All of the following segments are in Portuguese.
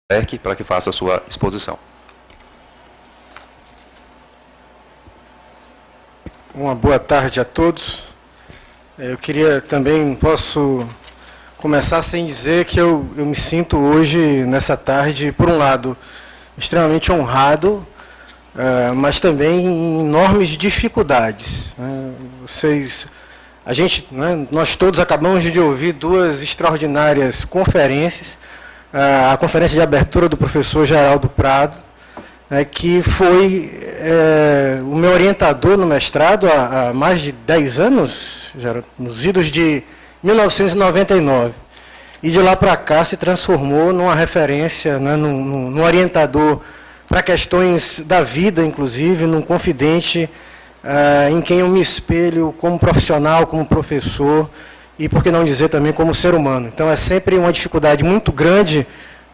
para que faça a sua exposição. Uma boa tarde a todos. Eu queria também, posso começar sem dizer que eu me sinto hoje, nessa tarde, por um lado, extremamente honrado, mas também em enormes dificuldades. Nós todos acabamos de ouvir duas extraordinárias conferências, a conferência de abertura do professor Geraldo Prado, que foi o meu orientador no mestrado há mais de 10 anos, nos idos de 1999. E de lá para cá se transformou numa referência, num orientador para questões da vida, inclusive, num confidente em quem eu me espelho como profissional, como professor, e, por que não dizer, também como ser humano. Então, é sempre uma dificuldade muito grande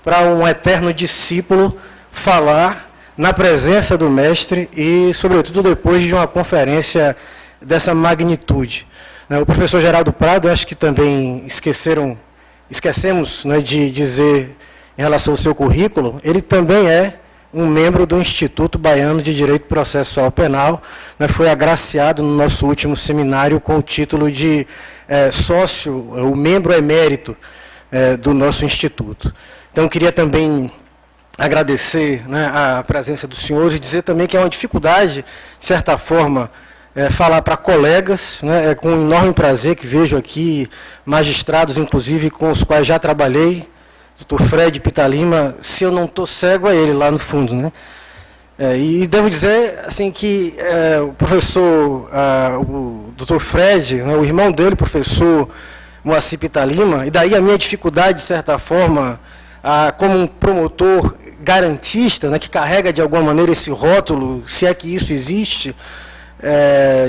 para um eterno discípulo falar na presença do mestre e, sobretudo, depois de uma conferência dessa magnitude. O professor Geraldo Prado, acho que também esquecemos de dizer em relação ao seu currículo, ele também é um membro do Instituto Baiano de Direito Processual Penal, foi agraciado no nosso último seminário com o título de sócio, o membro emérito do nosso instituto. Então, queria também agradecer a presença dos senhores e dizer também que é uma dificuldade, de certa forma, falar para colegas, é com enorme prazer que vejo aqui magistrados, inclusive, com os quais já trabalhei, doutor Fred Pitalima, se eu não estou cego, é ele lá no fundo. E devo dizer assim, que o professor, o doutor Fred, o irmão dele, o professor Moacir Pitalima, e daí a minha dificuldade, de certa forma, como um promotor garantista, que carrega de alguma maneira esse rótulo, se é que isso existe,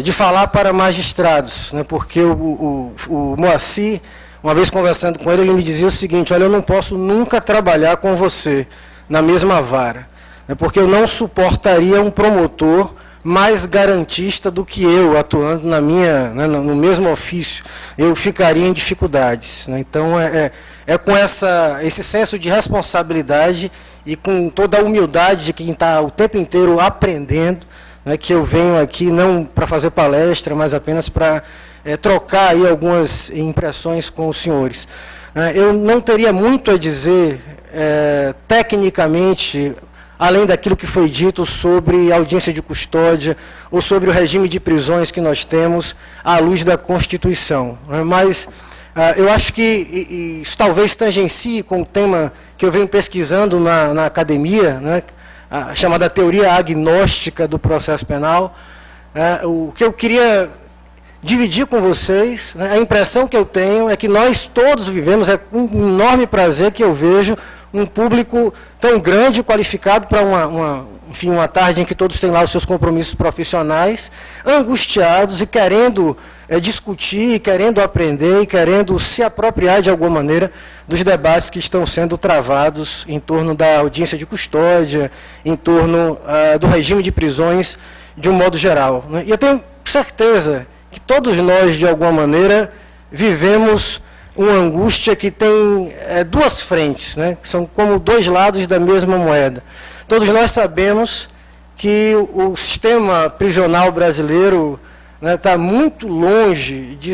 de falar para magistrados, porque o Moacir, uma vez conversando com ele me dizia o seguinte: olha, eu não posso nunca trabalhar com você na mesma vara, porque eu não suportaria um promotor mais garantista do que eu, atuando no mesmo ofício, eu ficaria em dificuldades. Então, com esse senso de responsabilidade e com toda a humildade de quem está o tempo inteiro aprendendo, que eu venho aqui não para fazer palestra, mas apenas para trocar aí algumas impressões com os senhores. Eu não teria muito a dizer, tecnicamente, além daquilo que foi dito sobre audiência de custódia ou sobre o regime de prisões que nós temos à luz da Constituição. Mas eu acho que isso talvez tangencie com o tema que eu venho pesquisando na academia, a chamada teoria agnóstica do processo penal. O que eu queria dividir com vocês, a impressão que eu tenho é que nós todos vivemos, é um enorme prazer que eu vejo um público tão grande e qualificado para uma tarde em que todos têm lá os seus compromissos profissionais, angustiados e querendo discutir, querendo aprender e querendo se apropriar de alguma maneira dos debates que estão sendo travados em torno da audiência de custódia, em torno do regime de prisões de um modo geral. E eu tenho certeza que todos nós, de alguma maneira, vivemos uma angústia que tem duas frentes, que são como dois lados da mesma moeda. Todos nós sabemos que o sistema prisional brasileiro está muito longe de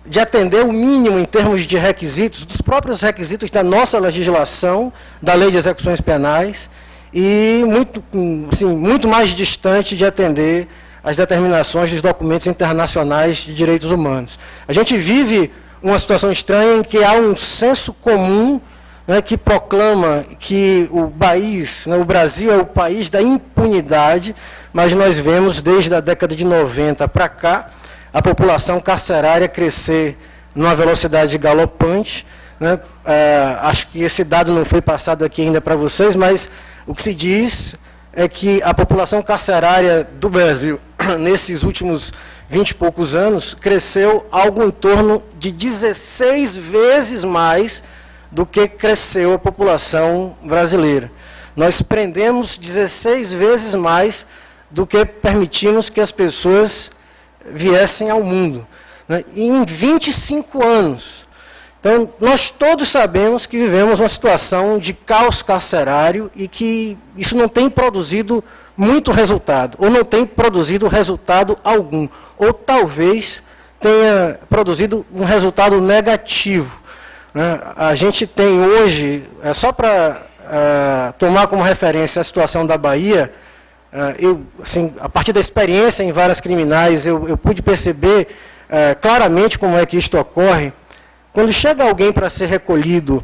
de atender o mínimo em termos de requisitos, dos próprios requisitos da nossa legislação, da Lei de Execuções Penais, e muito mais distante de atender as determinações dos documentos internacionais de direitos humanos. A gente vive uma situação estranha em que há um senso comum que proclama que o Brasil é o país da impunidade, mas nós vemos desde a década de 90 para cá a população carcerária crescer numa velocidade galopante. Acho que esse dado não foi passado aqui ainda para vocês, mas o que se diz é que a população carcerária do Brasil, nesses últimos 20 e poucos anos, cresceu algo em torno de 16 vezes mais do que cresceu a população brasileira. Nós prendemos 16 vezes mais do que permitimos que as pessoas viessem ao mundo. E em 25 anos. Então, nós todos sabemos que vivemos uma situação de caos carcerário e que isso não tem produzido muito resultado, ou não tem produzido resultado algum, ou talvez tenha produzido um resultado negativo. Né? A gente tem hoje, só para tomar como referência a situação da Bahia, assim, a partir da experiência em varas criminais, eu pude perceber claramente como é que isto ocorre. Quando chega alguém para ser recolhido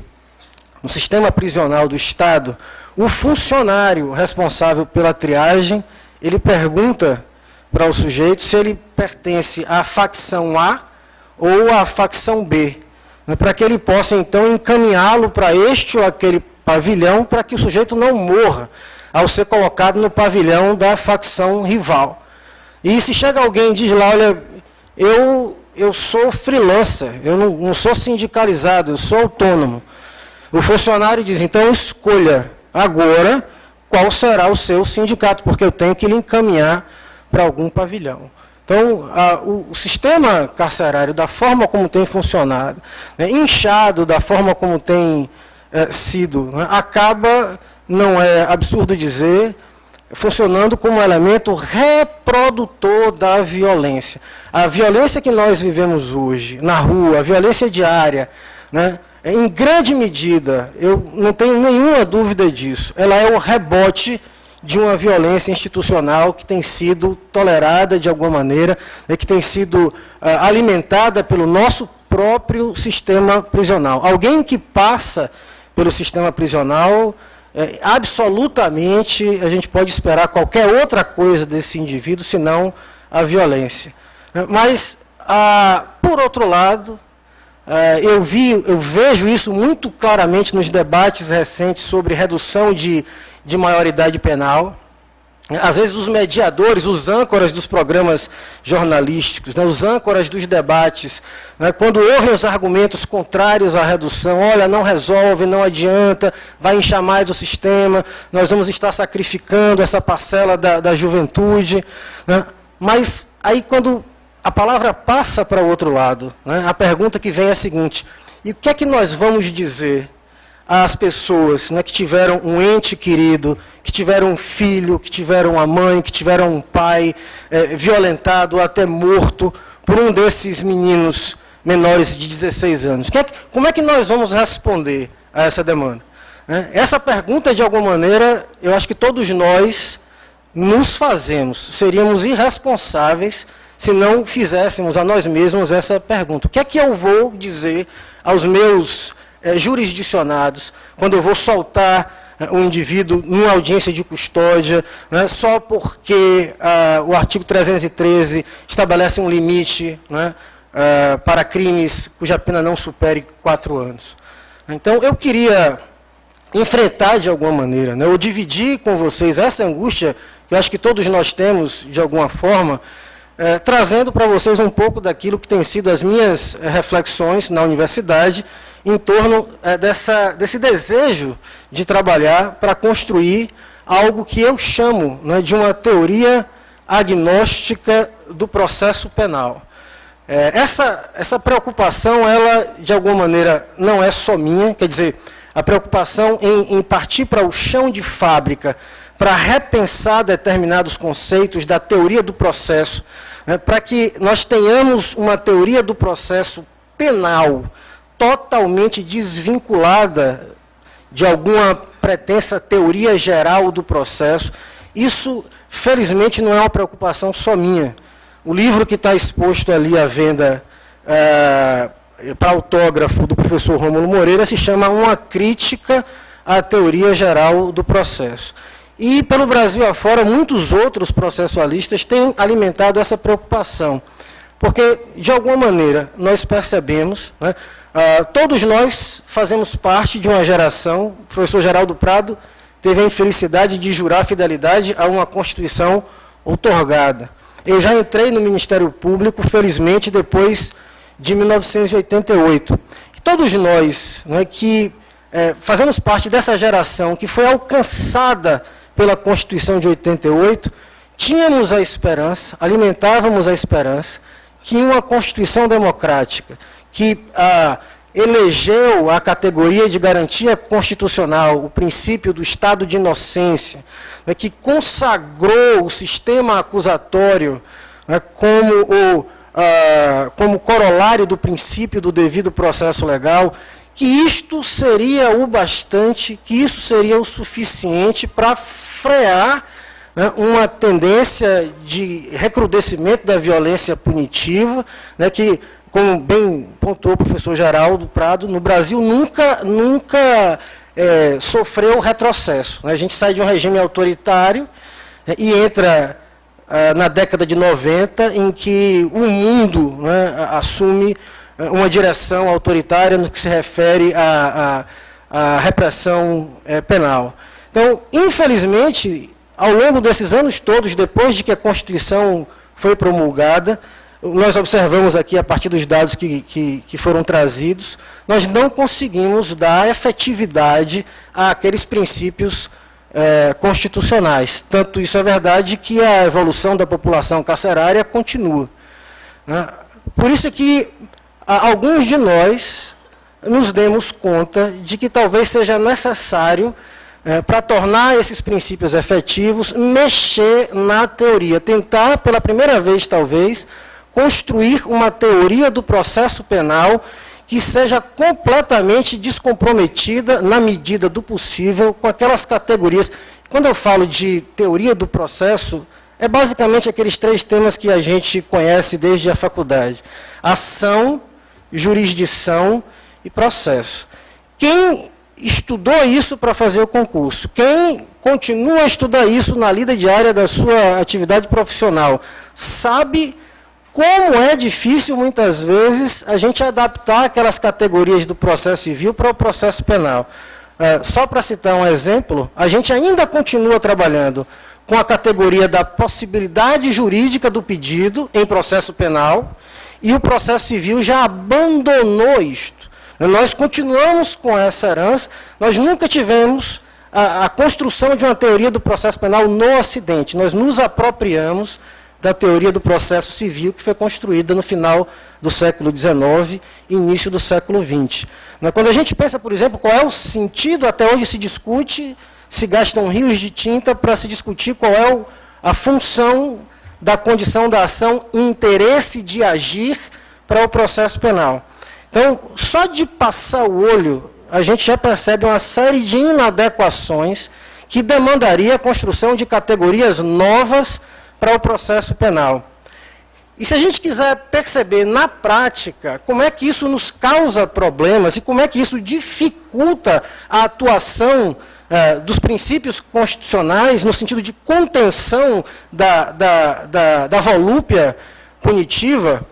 no sistema prisional do Estado, o funcionário responsável pela triagem, ele pergunta para o sujeito se ele pertence à facção A ou à facção B, né, para que ele possa, então, encaminhá-lo para este ou aquele pavilhão, para que o sujeito não morra ao ser colocado no pavilhão da facção rival. E se chega alguém e diz lá, olha, eu sou freelancer, eu não sou sindicalizado, eu sou autônomo. O funcionário diz, então escolha agora qual será o seu sindicato, porque eu tenho que lhe encaminhar para algum pavilhão. Então, o sistema carcerário, da forma como tem funcionado, né, inchado da forma como tem sido, né, acaba, não é absurdo dizer, funcionando como elemento reprodutor da violência. A violência que nós vivemos hoje, na rua, a violência diária, né, em grande medida, eu não tenho nenhuma dúvida disso, ela é um rebote de uma violência institucional que tem sido tolerada de alguma maneira, né, que tem sido alimentada pelo nosso próprio sistema prisional. Alguém que passa pelo sistema prisional, absolutamente a gente pode esperar qualquer outra coisa desse indivíduo, senão a violência. Mas, por outro lado, eu vejo isso muito claramente nos debates recentes sobre redução de maioridade penal. Às vezes os mediadores, os âncoras dos programas jornalísticos, né, os âncoras dos debates, né, quando ouvem os argumentos contrários à redução, olha, não resolve, não adianta, vai inchar mais o sistema, nós vamos estar sacrificando essa parcela da juventude. Né, mas aí quando a palavra passa para o outro lado, né, a pergunta que vem é a seguinte, e o que é que nós vamos dizer às pessoas, né, que tiveram um ente querido, que tiveram um filho, que tiveram uma mãe, que tiveram um pai violentado ou até morto por um desses meninos menores de 16 anos? Como é que nós vamos responder a essa demanda? Essa pergunta, de alguma maneira, eu acho que todos nós nos fazemos. Seríamos irresponsáveis se não fizéssemos a nós mesmos essa pergunta. O que é que eu vou dizer aos meus jurisdicionados quando eu vou soltar um indivíduo numa audiência de custódia, né, só porque o artigo 313 estabelece um limite, né, para crimes cuja pena não supere 4 anos. Então, eu queria enfrentar de alguma maneira, né, ou dividir com vocês essa angústia, que eu acho que todos nós temos, de alguma forma, trazendo para vocês um pouco daquilo que tem sido as minhas reflexões na universidade, em torno desse desejo de trabalhar para construir algo que eu chamo, né, de uma teoria agnóstica do processo penal. Essa preocupação, ela, de alguma maneira, não é só minha, quer dizer, a preocupação em partir para o chão de fábrica, para repensar determinados conceitos da teoria do processo, né, para que nós tenhamos uma teoria do processo penal totalmente desvinculada de alguma pretensa teoria geral do processo. Isso, felizmente, não é uma preocupação só minha. O livro que está exposto ali à venda para autógrafo do professor Rômulo Moreira se chama Uma Crítica à Teoria Geral do Processo. E, pelo Brasil afora, muitos outros processualistas têm alimentado essa preocupação. Porque, de alguma maneira, nós percebemos, né, todos nós fazemos parte de uma geração, o professor Geraldo Prado teve a infelicidade de jurar fidelidade a uma Constituição outorgada. Eu já entrei no Ministério Público, felizmente, depois de 1988. E todos nós, né, que fazemos parte dessa geração que foi alcançada pela Constituição de 88, tínhamos a esperança, alimentávamos a esperança, que uma Constituição democrática, que elegeu a categoria de garantia constitucional, o princípio do estado de inocência, né, que consagrou o sistema acusatório, né, como corolário do princípio do devido processo legal, que isto seria o bastante, que isso seria o suficiente para frear, né, uma tendência de recrudescimento da violência punitiva, né, que, como bem pontuou o professor Geraldo Prado, no Brasil nunca sofreu retrocesso. A gente sai de um regime autoritário e entra na década de 90, em que o mundo, né, assume uma direção autoritária no que se refere à repressão penal. Então, infelizmente, ao longo desses anos todos, depois de que a Constituição foi promulgada, nós observamos aqui, a partir dos dados que foram trazidos, nós não conseguimos dar efetividade àqueles princípios constitucionais. Tanto isso é verdade que a evolução da população carcerária continua, né? Por isso que alguns de nós nos demos conta de que talvez seja necessário, para tornar esses princípios efetivos, mexer na teoria, tentar, pela primeira vez, talvez, construir uma teoria do processo penal que seja completamente descomprometida, na medida do possível, com aquelas categorias. Quando eu falo de teoria do processo, é basicamente aqueles 3 temas que a gente conhece desde a faculdade: ação, jurisdição e processo. Quem estudou isso para fazer o concurso, quem continua a estudar isso na lida diária da sua atividade profissional, sabe como é difícil, muitas vezes, a gente adaptar aquelas categorias do processo civil para o processo penal. Só para citar um exemplo, a gente ainda continua trabalhando com a categoria da possibilidade jurídica do pedido em processo penal, e o processo civil já abandonou isto. Nós continuamos com essa herança, nós nunca tivemos a construção de uma teoria do processo penal no Ocidente, nós nos apropriamos da teoria do processo civil que foi construída no final do século XIX e início do século XX. Quando a gente pensa, por exemplo, qual é o sentido, até onde se discute, se gastam rios de tinta para se discutir qual é a função da condição da ação e interesse de agir para o processo penal. Então, só de passar o olho, a gente já percebe uma série de inadequações que demandaria a construção de categorias novas para o processo penal. E se a gente quiser perceber na prática como é que isso nos causa problemas e como é que isso dificulta a atuação dos princípios constitucionais no sentido de contenção da volúpia punitiva,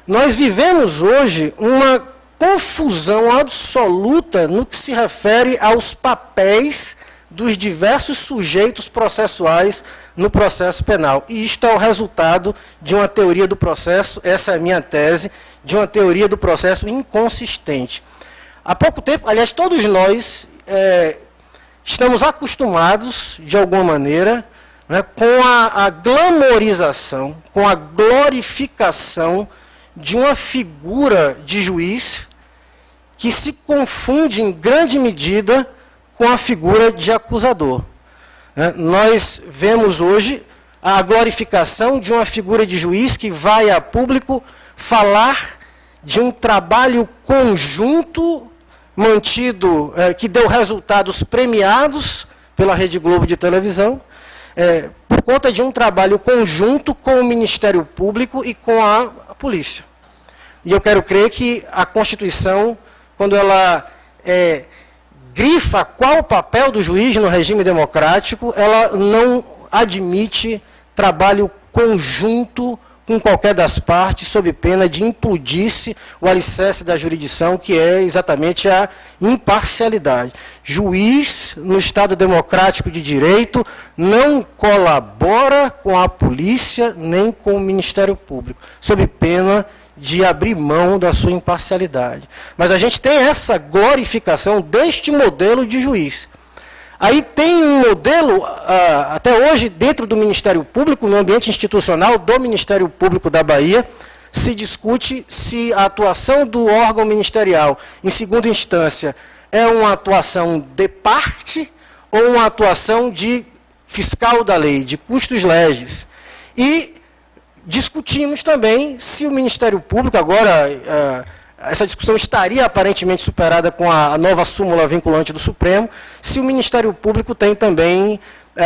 nós vivemos hoje uma confusão absoluta no que se refere aos papéis dos diversos sujeitos processuais no processo penal. E isto é o resultado de uma teoria do processo, essa é a minha tese, de uma teoria do processo inconsistente. Há pouco tempo, aliás, todos nós estamos acostumados, de alguma maneira, né, com a glamorização, com a glorificação de uma figura de juiz que se confunde em grande medida com a figura de acusador. Nós vemos hoje a glorificação de uma figura de juiz que vai a público falar de um trabalho conjunto mantido, que deu resultados premiados pela Rede Globo de televisão, por conta de um trabalho conjunto com o Ministério Público e com a polícia. E eu quero crer que a Constituição, quando ela grifa qual o papel do juiz no regime democrático, ela não admite trabalho conjunto com qualquer das partes, sob pena de implodir-se o alicerce da jurisdição, que é exatamente a imparcialidade. Juiz, no Estado democrático de direito, não colabora com a polícia nem com o Ministério Público, sob pena de abrir mão da sua imparcialidade. Mas a gente tem essa glorificação deste modelo de juiz. Aí tem um modelo, até hoje, dentro do Ministério Público, no ambiente institucional do Ministério Público da Bahia, se discute se a atuação do órgão ministerial, em segunda instância, é uma atuação de parte ou uma atuação de fiscal da lei, de custos legis. E discutimos também se o Ministério Público, agora, essa discussão estaria aparentemente superada com a nova súmula vinculante do Supremo, se o Ministério Público tem também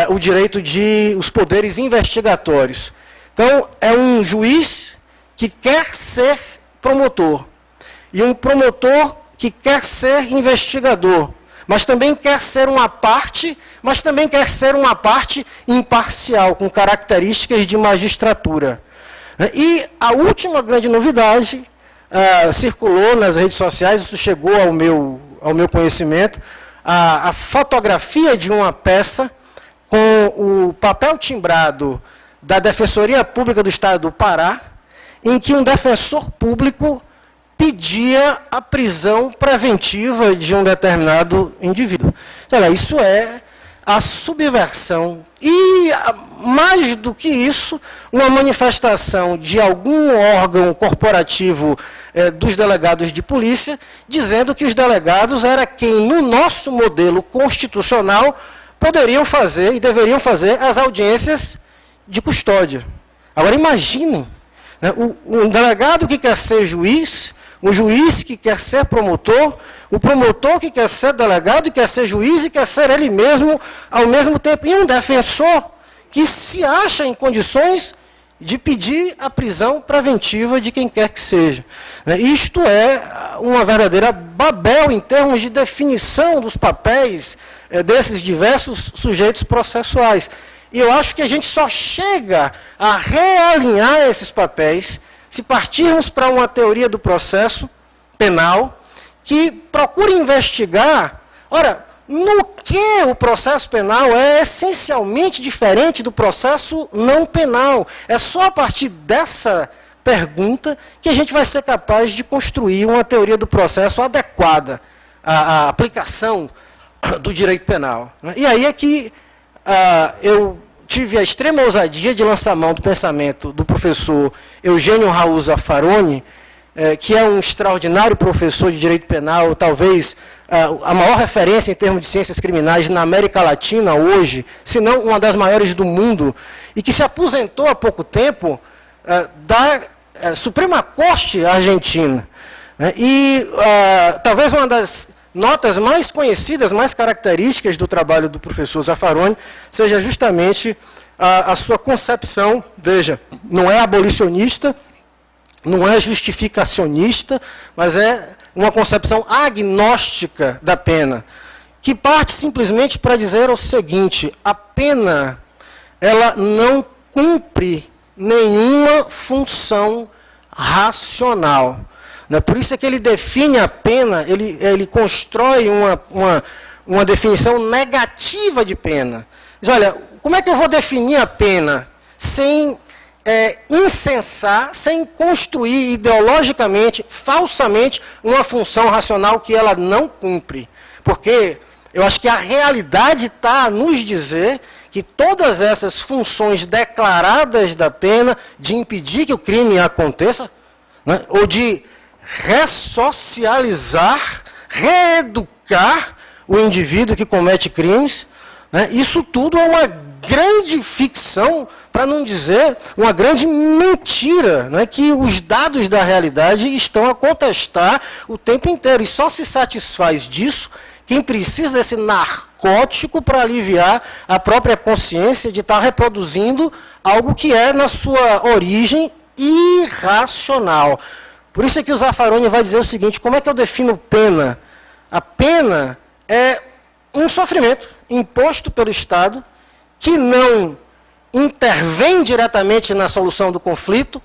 o direito de os poderes investigatórios. Então, é um juiz que quer ser promotor, e um promotor que quer ser investigador, mas também quer ser uma parte, mas também quer ser uma parte imparcial, com características de magistratura. E a última grande novidade, circulou nas redes sociais, isso chegou ao meu conhecimento, a fotografia de uma peça com o papel timbrado da Defensoria Pública do Estado do Pará, em que um defensor público pedia a prisão preventiva de um determinado indivíduo. Olha, isso é a subversão e, mais do que isso, uma manifestação de algum órgão corporativo dos delegados de polícia, dizendo que os delegados era quem, no nosso modelo constitucional, poderiam fazer e deveriam fazer as audiências de custódia. Agora, imaginem, né, um delegado que quer ser juiz, o juiz que quer ser promotor, o promotor que quer ser delegado e quer ser juiz e quer ser ele mesmo ao mesmo tempo, e um defensor que se acha em condições de pedir a prisão preventiva de quem quer que seja. Isto é uma verdadeira Babel em termos de definição dos papéis desses diversos sujeitos processuais. E eu acho que a gente só chega a realinhar esses papéis se partirmos para uma teoria do processo penal que procure investigar, ora, no que o processo penal é essencialmente diferente do processo não penal. É só a partir dessa pergunta que a gente vai ser capaz de construir uma teoria do processo adequada à aplicação do direito penal. E aí é que eu tive a extrema ousadia de lançar mão do pensamento do professor Eugênio Raul Zaffaroni, que é um extraordinário professor de direito penal, talvez a maior referência em termos de ciências criminais na América Latina hoje, se não uma das maiores do mundo, e que se aposentou há pouco tempo da Suprema Corte Argentina. E talvez uma das notas mais conhecidas, mais características do trabalho do professor Zaffaroni seja justamente a sua concepção, veja, não é abolicionista, não é justificacionista, mas é uma concepção agnóstica da pena, que parte simplesmente para dizer o seguinte: a pena, ela não cumpre nenhuma função racional. Por isso é que ele define a pena, ele constrói uma definição negativa de pena. Diz, olha, como é que eu vou definir a pena sem incensar, sem construir ideologicamente, falsamente, uma função racional que ela não cumpre? Porque eu acho que a realidade está a nos dizer que todas essas funções declaradas da pena, de impedir que o crime aconteça, né, ou de ressocializar, reeducar o indivíduo que comete crimes, né, isso tudo é uma grande ficção, para não dizer uma grande mentira, né, que os dados da realidade estão a contestar o tempo inteiro. E só se satisfaz disso quem precisa desse narcótico para aliviar a própria consciência de estar reproduzindo algo que é, na sua origem, irracional. Por isso é que o Zaffaroni vai dizer o seguinte: como é que eu defino pena? A pena é um sofrimento imposto pelo Estado que não intervém diretamente na solução do conflito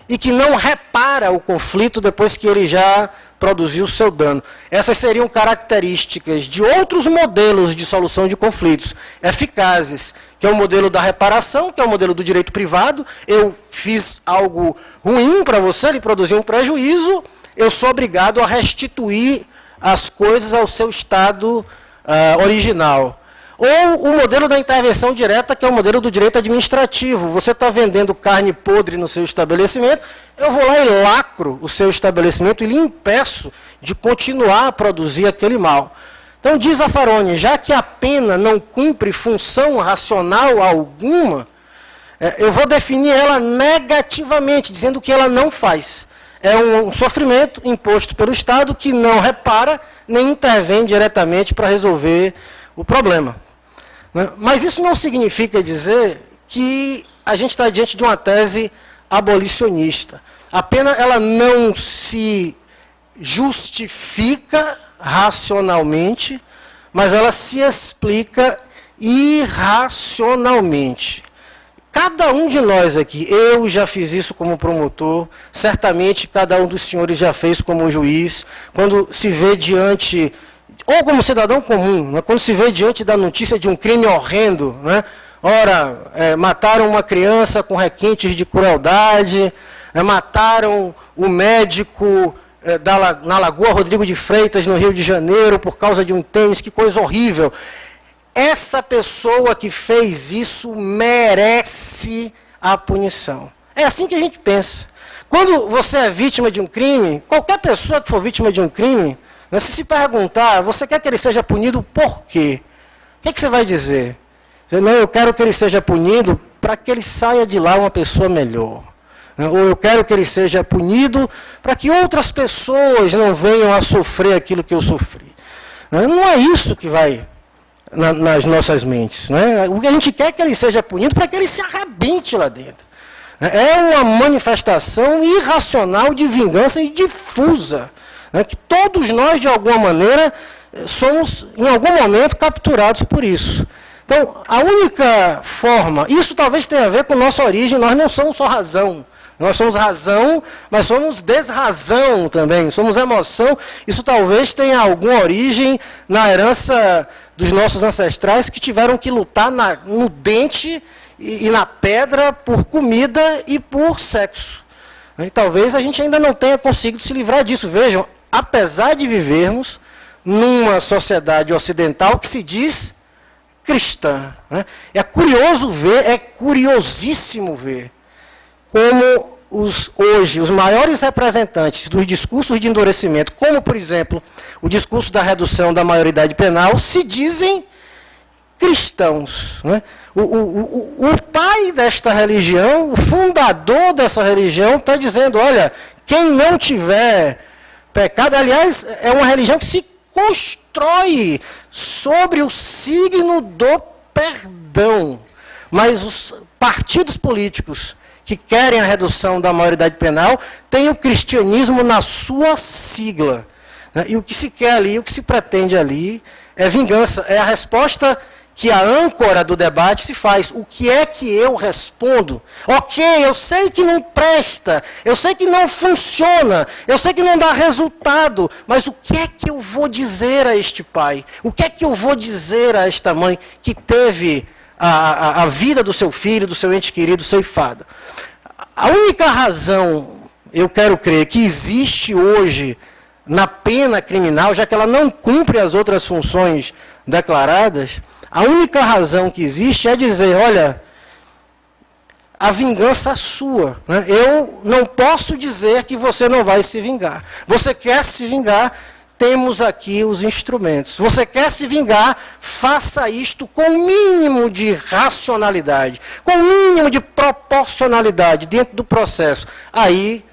e que não repara o conflito depois que ele já produziu o seu dano. Essas seriam características de outros modelos de solução de conflitos eficazes, que é o modelo da reparação, que é o modelo do direito privado. Eu fiz algo ruim para você, lhe produzi um prejuízo, eu sou obrigado a restituir as coisas ao seu estado original. Ou o modelo da intervenção direta, que é o modelo do direito administrativo. Você está vendendo carne podre no seu estabelecimento, eu vou lá e lacro o seu estabelecimento e lhe impeço de continuar a produzir aquele mal. Então, diz Zaffaroni, já que a pena não cumpre função racional alguma, eu vou definir ela negativamente, dizendo que ela não faz. É um sofrimento imposto pelo Estado que não repara nem intervém diretamente para resolver o problema. Mas isso não significa dizer que a gente está diante de uma tese abolicionista. A pena ela não se justifica racionalmente, mas ela se explica irracionalmente. Cada um de nós aqui, eu já fiz isso como promotor, certamente cada um dos senhores já fez como juiz, quando se vê diante, ou como cidadão comum, né, quando se vê diante da notícia de um crime horrendo, né, ora, mataram uma criança com requintes de crueldade, mataram o médico na Lagoa Rodrigo de Freitas, no Rio de Janeiro, por causa de um tênis, que coisa horrível. Essa pessoa que fez isso merece a punição. É assim que a gente pensa. Quando você é vítima de um crime, qualquer pessoa que for vítima de um crime, né, se perguntar, você quer que ele seja punido por quê? O que você vai dizer? Não, eu quero que ele seja punido para que ele saia de lá uma pessoa melhor. Ou eu quero que ele seja punido para que outras pessoas não venham a sofrer aquilo que eu sofri. Não é isso que vai nas nossas mentes. O que a gente quer é que ele seja punido para que ele se arrebente lá dentro. É uma manifestação irracional de vingança e difusa, que todos nós, de alguma maneira, somos, em algum momento, capturados por isso. Então, a única forma, isso talvez tenha a ver com nossa origem, nós não somos só razão. Nós somos razão, mas somos desrazão também, somos emoção. Isso talvez tenha alguma origem na herança dos nossos ancestrais que tiveram que lutar no dente e na pedra por comida e por sexo. E talvez a gente ainda não tenha conseguido se livrar disso. Vejam, apesar de vivermos numa sociedade ocidental que se diz cristã, é curioso ver, é curiosíssimo ver como hoje os maiores representantes dos discursos de endurecimento, como, por exemplo, o discurso da redução da maioridade penal, se dizem cristãos. O pai desta religião, o fundador dessa religião, está dizendo, olha, quem não tiver pecado, aliás, é uma religião que se constrói sobre o signo do perdão. Mas os partidos políticos que querem a redução da maioridade penal, tem o cristianismo na sua sigla. E o que se quer ali, o que se pretende ali, é vingança. É a resposta que a âncora do debate se faz. O que é que eu respondo? Ok, eu sei que não presta, eu sei que não funciona, eu sei que não dá resultado, mas o que é que eu vou dizer a este pai? O que é que eu vou dizer a esta mãe que teve a vida do seu filho, do seu ente querido ceifada? A única razão, eu quero crer, que existe hoje na pena criminal, já que ela não cumpre as outras funções declaradas, a única razão que existe é dizer, olha, a vingança é sua. Eu não posso dizer que você não vai se vingar. Você quer se vingar? Temos aqui os instrumentos. Você quer se vingar? Faça isto com o mínimo de racionalidade, com o mínimo de proporcionalidade dentro do processo. Aí,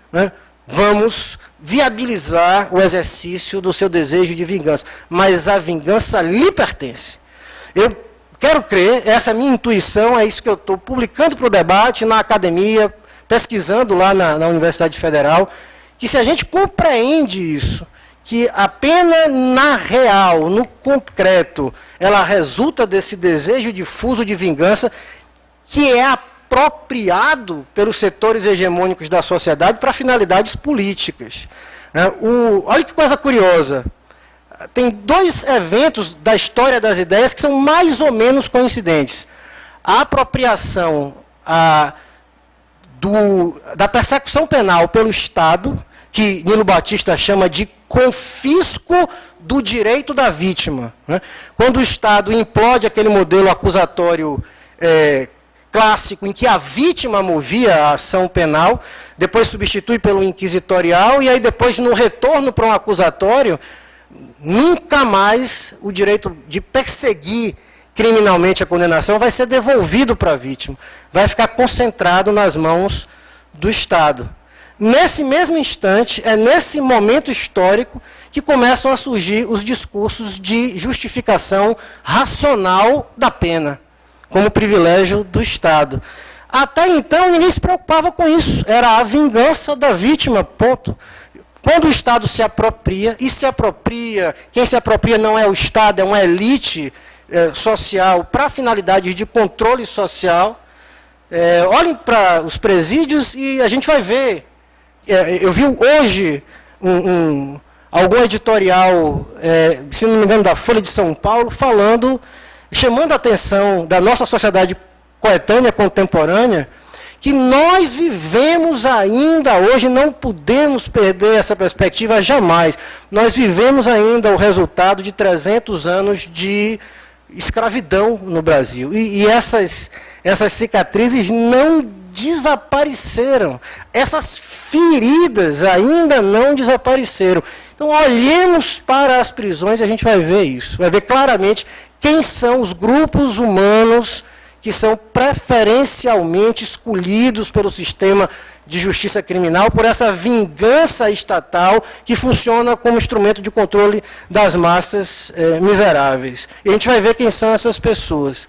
vamos viabilizar o exercício do seu desejo de vingança. Mas a vingança lhe pertence. Eu quero crer, essa é a minha intuição, é isso que eu estou publicando para o debate, na academia, pesquisando lá na Universidade Federal, que se a gente compreende isso, que a pena na real, no concreto, ela resulta desse desejo difuso de vingança que é apropriado pelos setores hegemônicos da sociedade para finalidades políticas. Olha que coisa curiosa. Tem dois eventos da história das ideias que são mais ou menos coincidentes. A apropriação da persecução penal pelo Estado, que Nilo Batista chama de confisco do direito da vítima. Né? Quando o Estado implode aquele modelo acusatório clássico, em que a vítima movia a ação penal, depois substitui pelo inquisitorial, e aí depois, no retorno para um acusatório, nunca mais o direito de perseguir criminalmente a condenação vai ser devolvido para a vítima. Vai ficar concentrado nas mãos do Estado. Nesse mesmo instante, é nesse momento histórico que começam a surgir os discursos de justificação racional da pena, como privilégio do Estado. Até então, ninguém se preocupava com isso. Era a vingança da vítima, ponto. Quando o Estado se apropria, e se apropria, quem se apropria não é o Estado, é uma elite social para finalidades de controle social. Olhem para os presídios e a gente vai ver. Eu vi hoje algum editorial, se não me engano, da Folha de São Paulo, chamando a atenção da nossa sociedade coetânea, contemporânea, que nós vivemos ainda hoje, não podemos perder essa perspectiva jamais. Nós vivemos ainda o resultado de 300 anos de escravidão no Brasil. E essas cicatrizes não desapareceram. Essas feridas ainda não desapareceram. Então, olhemos para as prisões e a gente vai ver isso. Vai ver claramente quem são os grupos humanos que são preferencialmente escolhidos pelo sistema de justiça criminal por essa vingança estatal que funciona como instrumento de controle das massas miseráveis. E a gente vai ver quem são essas pessoas.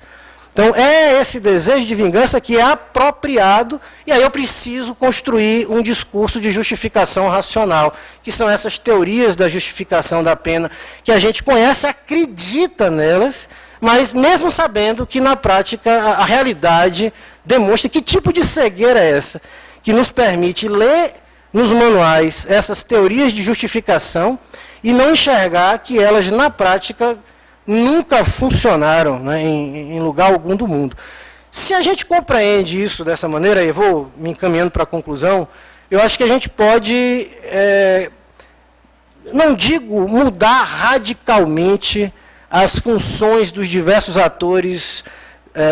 Então, é esse desejo de vingança que é apropriado, e aí eu preciso construir um discurso de justificação racional, que são essas teorias da justificação da pena, que a gente conhece, acredita nelas, mas mesmo sabendo que, na prática, a realidade demonstra que tipo de cegueira é essa, que nos permite ler nos manuais essas teorias de justificação e não enxergar que elas, na prática, nunca funcionaram, né, em lugar algum do mundo. Se a gente compreende isso dessa maneira, e eu vou me encaminhando para a conclusão, eu acho que a gente pode, não digo mudar radicalmente as funções dos diversos atores,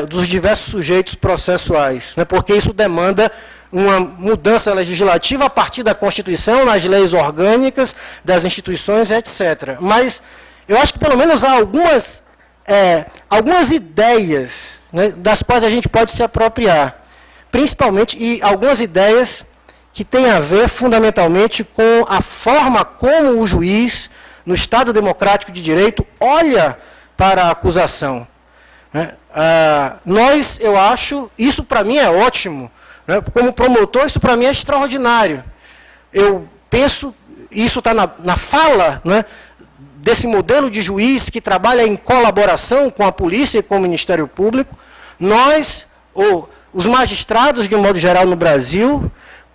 dos diversos sujeitos processuais, né, porque isso demanda uma mudança legislativa a partir da Constituição, nas leis orgânicas, das instituições, etc. Mas eu acho que pelo menos há algumas ideias, né, das quais a gente pode se apropriar, principalmente, e algumas ideias que têm a ver fundamentalmente com a forma como o juiz, no Estado democrático de direito, olha para a acusação. Né? Eu acho, isso para mim é ótimo, né? Como promotor, isso para mim é extraordinário. Eu penso, isso está na fala, né, desse modelo de juiz que trabalha em colaboração com a polícia e com o Ministério Público. Nós, os magistrados, de um modo geral, no Brasil,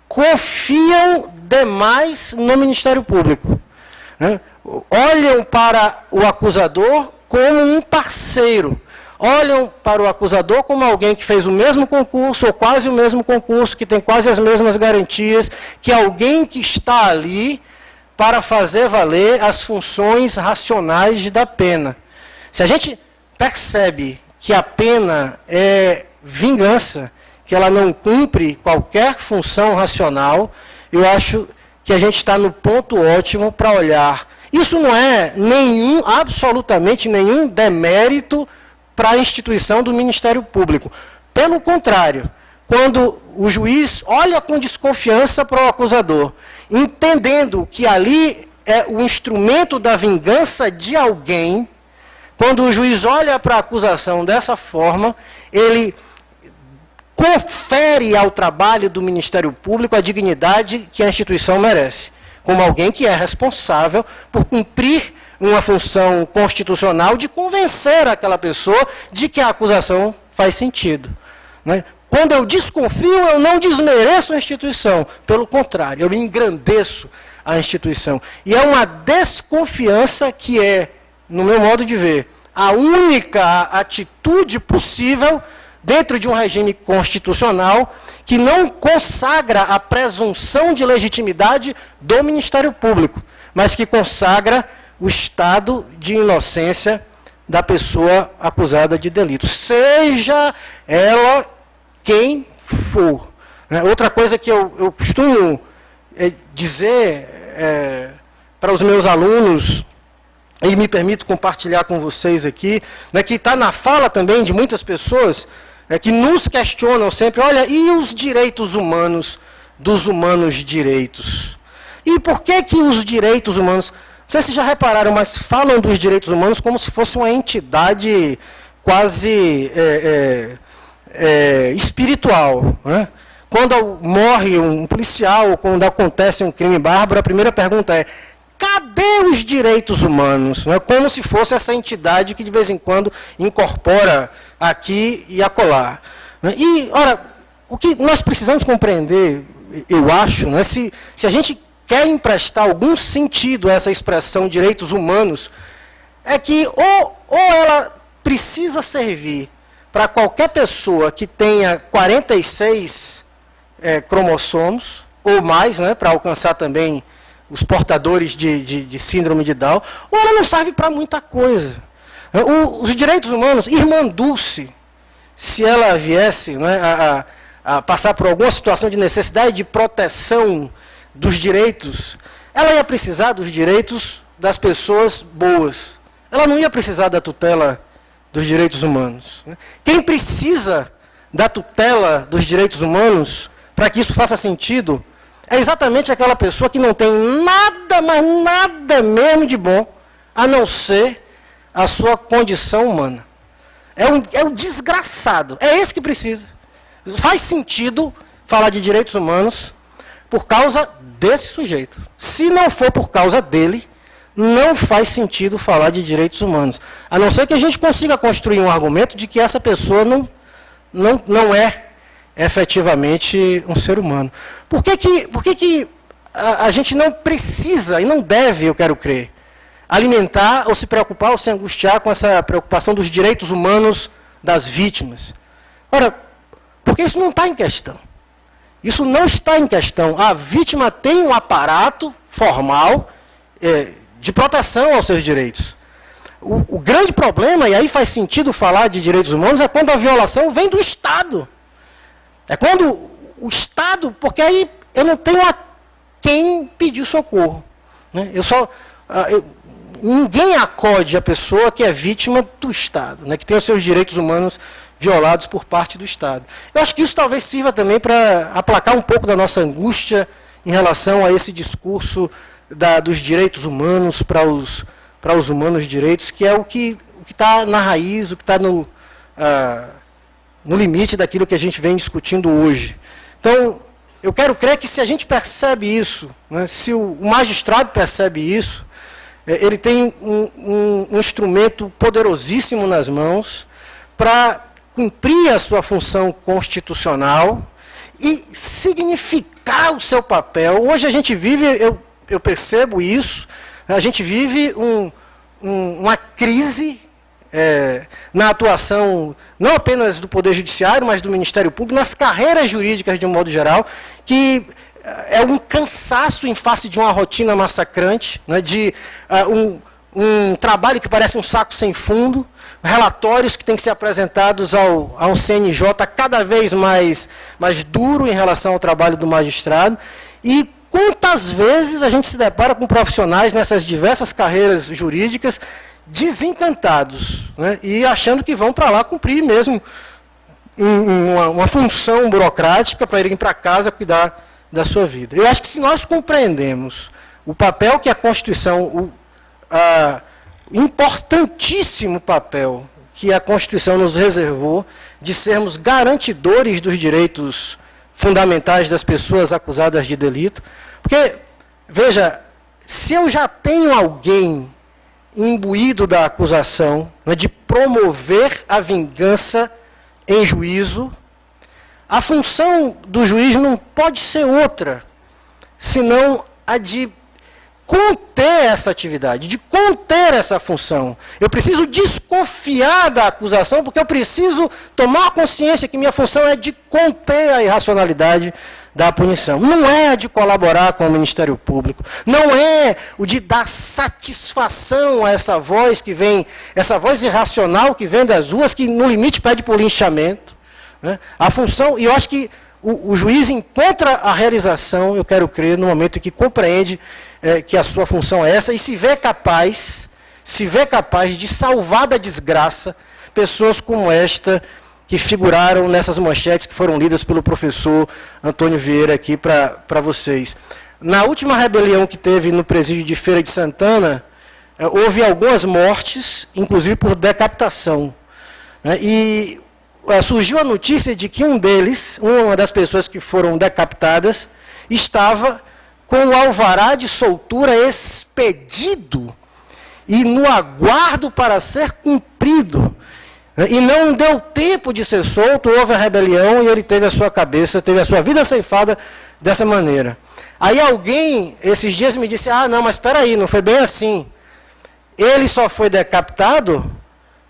confiam demais no Ministério Público. Né? Olham para o acusador como um parceiro. Olham para o acusador como alguém que fez o mesmo concurso, ou quase o mesmo concurso, que tem quase as mesmas garantias, que alguém que está ali para fazer valer as funções racionais da pena. Se a gente percebe que a pena é vingança, que ela não cumpre qualquer função racional, eu acho que a gente está no ponto ótimo para olhar. Isso não é absolutamente nenhum demérito para a instituição do Ministério Público. Pelo contrário, quando o juiz olha com desconfiança para o acusador, entendendo que ali é o instrumento da vingança de alguém, quando o juiz olha para a acusação dessa forma, ele confere ao trabalho do Ministério Público a dignidade que a instituição merece, como alguém que é responsável por cumprir uma função constitucional de convencer aquela pessoa de que a acusação faz sentido. Né? Quando eu desconfio, eu não desmereço a instituição. Pelo contrário, eu engrandeço a instituição. E é uma desconfiança que é, no meu modo de ver, a única atitude possível dentro de um regime constitucional que não consagra a presunção de legitimidade do Ministério Público, mas que consagra o estado de inocência da pessoa acusada de delito, seja ela quem for. Outra coisa que eu costumo dizer para os meus alunos, e me permito compartilhar com vocês aqui, que está na fala também de muitas pessoas que nos questionam sempre, olha, e os direitos humanos dos humanos direitos? E por que os direitos humanos... Não sei se já repararam, mas falam dos direitos humanos como se fosse uma entidade quase espiritual. Né? Quando morre um policial, quando acontece um crime bárbaro, a primeira pergunta é: cadê os direitos humanos? Não é? Como se fosse essa entidade que de vez em quando incorpora aqui e acolá. E, ora, o que nós precisamos compreender, eu acho, né, se a gente quer emprestar algum sentido a essa expressão direitos humanos, é que ou ela precisa servir para qualquer pessoa que tenha 46 cromossomos, ou mais, né, para alcançar também os portadores de síndrome de Down, ou ela não serve para muita coisa. Os direitos humanos, irmã Dulce, se ela viesse, né, a passar por alguma situação de necessidade de proteção dos direitos, ela ia precisar dos direitos das pessoas boas. Ela não ia precisar da tutela dos direitos humanos. Quem precisa da tutela dos direitos humanos, para que isso faça sentido, é exatamente aquela pessoa que não tem nada, mas nada mesmo de bom, a não ser a sua condição humana. É o desgraçado. É esse que precisa. Faz sentido falar de direitos humanos por causa desse sujeito. Se não for por causa dele, não faz sentido falar de direitos humanos. A não ser que a gente consiga construir um argumento de que essa pessoa não é efetivamente um ser humano. Por que a gente não precisa, e não deve, eu quero crer, alimentar ou se preocupar ou se angustiar com essa preocupação dos direitos humanos das vítimas? Ora, porque isso não está em questão. Isso não está em questão. A vítima tem um aparato formal de proteção aos seus direitos. O grande problema, e aí faz sentido falar de direitos humanos, é quando a violação vem do Estado. É quando o Estado, porque aí eu não tenho a quem pedir socorro. Né? Ninguém acode a pessoa que é vítima do Estado, né? Que tem os seus direitos humanos violados por parte do Estado. Eu acho que isso talvez sirva também para aplacar um pouco da nossa angústia em relação a esse discurso dos direitos humanos para os humanos direitos, que é o que está na raiz, o que está no limite daquilo que a gente vem discutindo hoje. Então, eu quero crer que se a gente percebe isso, né, se o magistrado percebe isso, ele tem um instrumento poderosíssimo nas mãos para cumprir a sua função constitucional e significar o seu papel. Hoje a gente vive, eu percebo isso, a gente vive uma crise na atuação, não apenas do Poder Judiciário, mas do Ministério Público, nas carreiras jurídicas de um modo geral, que é um cansaço em face de uma rotina massacrante, né, de um trabalho que parece um saco sem fundo, relatórios que têm que ser apresentados ao CNJ cada vez mais duro em relação ao trabalho do magistrado. E quantas vezes a gente se depara com profissionais nessas diversas carreiras jurídicas desencantados, né, e achando que vão para lá cumprir mesmo uma função burocrática para irem para casa cuidar da sua vida. Eu acho que se nós compreendemos o papel que a Constituição, importantíssimo papel que a Constituição nos reservou de sermos garantidores dos direitos fundamentais das pessoas acusadas de delito. Porque, veja, se eu já tenho alguém imbuído da acusação, né, de promover a vingança em juízo, a função do juiz não pode ser outra, senão a de conter essa atividade, de conter essa função. Eu preciso desconfiar da acusação, porque eu preciso tomar consciência que minha função é de conter a irracionalidade da punição. Não é a de colaborar com o Ministério Público, não é o de dar satisfação a essa voz que vem, essa voz irracional que vem das ruas, que no limite pede por linchamento. Né? A função, e eu acho que o juiz encontra a realização, eu quero crer, no momento em que compreende que a sua função é essa e se vê capaz de salvar da desgraça pessoas como esta, que figuraram nessas manchetes que foram lidas pelo professor Antônio Vieira aqui para vocês. Na última rebelião que teve no presídio de Feira de Santana, houve algumas mortes, inclusive por decapitação. Né? E surgiu a notícia de que um deles, uma das pessoas que foram decapitadas, estava com o alvará de soltura expedido e no aguardo para ser cumprido. E não deu tempo de ser solto, houve a rebelião e ele teve a sua cabeça, teve a sua vida ceifada dessa maneira. Aí alguém, esses dias, me disse, não, mas espera aí, não foi bem assim. Ele só foi decapitado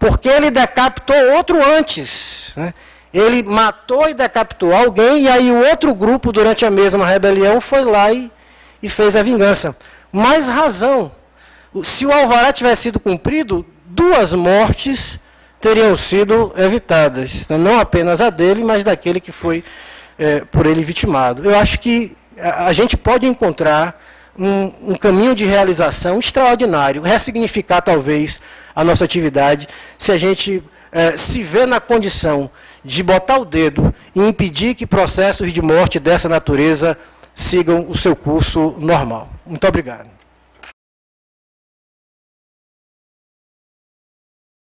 porque ele decapitou outro antes. Né? Ele matou e decapitou alguém, e aí o outro grupo, durante a mesma rebelião, foi lá e fez a vingança. Mais razão. Se o alvará tivesse sido cumprido, 2 mortes teriam sido evitadas. Não apenas a dele, mas daquele que foi por ele vitimado. Eu acho que a gente pode encontrar um caminho de realização extraordinário, ressignificar talvez a nossa atividade, se a gente se vê na condição de botar o dedo e impedir que processos de morte dessa natureza sigam o seu curso normal. Muito obrigado.